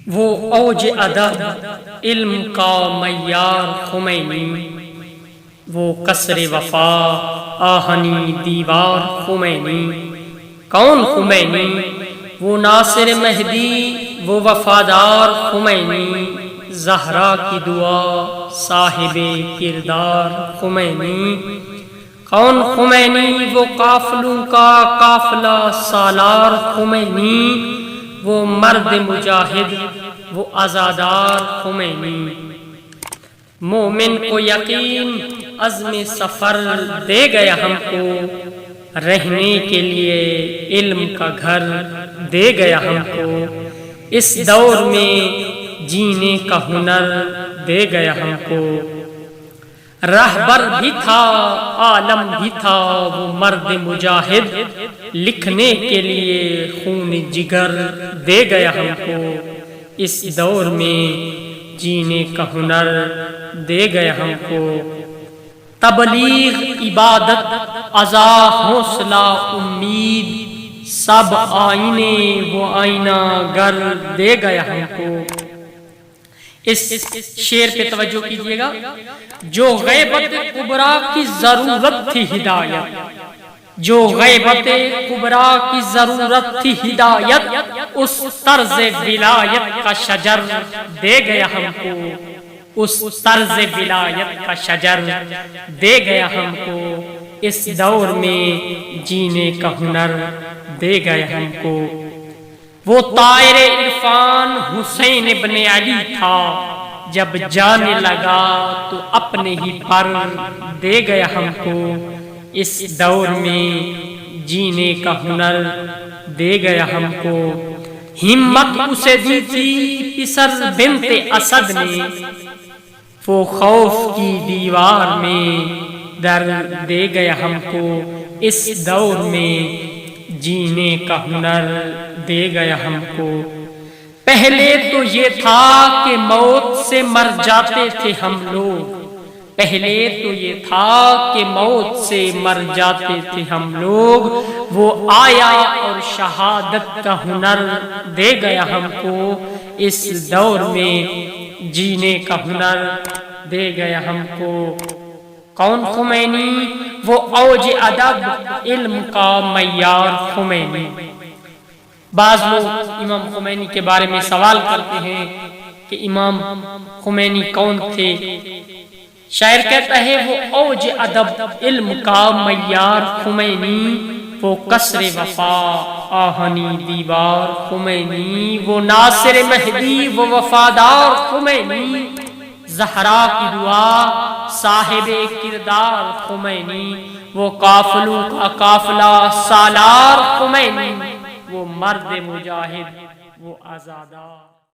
وہ اوج ادب علم کا معیار خمینی، وہ قصر وفا آہنی دیوار خمینی۔ کون خمینی؟ وہ ناصر مہدی، وہ وفادار خمینی، زہرا کی دعا صاحب کردار خمینی۔ کون خمینی؟ وہ قافلوں کا قافلہ سالار خمینی، وہ مرد مجاہد، وہ عزادار خمینی۔ مومن کو یقین عزم سفر دے گیا ہم کو، رہنے کے لیے علم کا گھر دے گیا ہم کو، اس دور میں جینے کا ہنر دے گیا ہم کو۔ رہبر بھی تھا عالم بھی تھا وہ مرد مجاہد، لکھنے کے لیے خون جگر دے گیا ہم کو، اس دور میں جینے کا ہنر دے گیا ہم کو۔ تبلیغ عبادت عزا حوصلہ امید، سب آئینے وہ آئینہ گر دے گیا ہم کو۔ اس شعر پہ توجہ کیجئے گا۔ جو غیبت کبریٰ کی ضرورت تھی ہدایت، جو غیبت کبریٰ کی ضرورت تھی ہدایت، اس طرز ولایت کا شجر دے گیا ہم کو، اس طرز ولایت کا شجر دے گیا ہم کو، اس دور میں جینے کا ہنر دے گیا ہم کو۔ وہ طائر عرفان حسین ابن علی تھا، جب جانے لگا تو اپنے ہی پر دے گیا ہم کو، اس دور میں جینے کا ہنر دے گیا ہم کو۔ ہمت اسے دی تھی پسر بنت اسد نے، وہ خوف کی دیوار میں در دے گیا ہم کو، اس دور میں جینے کا ہنر دے گیا ہم کو۔ پہلے تو یہ تھا کہ موت سے مر جاتے تھے ہم لوگ، پہلے تو یہ تھا کہ موت سے مر جاتے تھے ہم لوگ، وہ آیا اور شہادت کا ہنر دے گیا ہم کو، اس دور میں جینے کا ہنر دے گیا ہم کو۔ کون خمینی؟ وہ اوج ادب علم کا معیار خمینی۔ بعض لوگ امام خمینی کے بارے میں سوال کرتے ہیں کہ امام خمینی کون تھے؟ شاعر کہتا ہے وہ اوج ادب علم کا معیار خمینی، وہ قصر وفا آہنی دیوار خمینی، وہ ناصر مہدی، وہ وفادار خمینی، زہرا کی دعا صاحب کردار خمینی، وہ قافلوں کا قافلہ سالار خمینی، وہ مرد مجاہد، وہ عزادار۔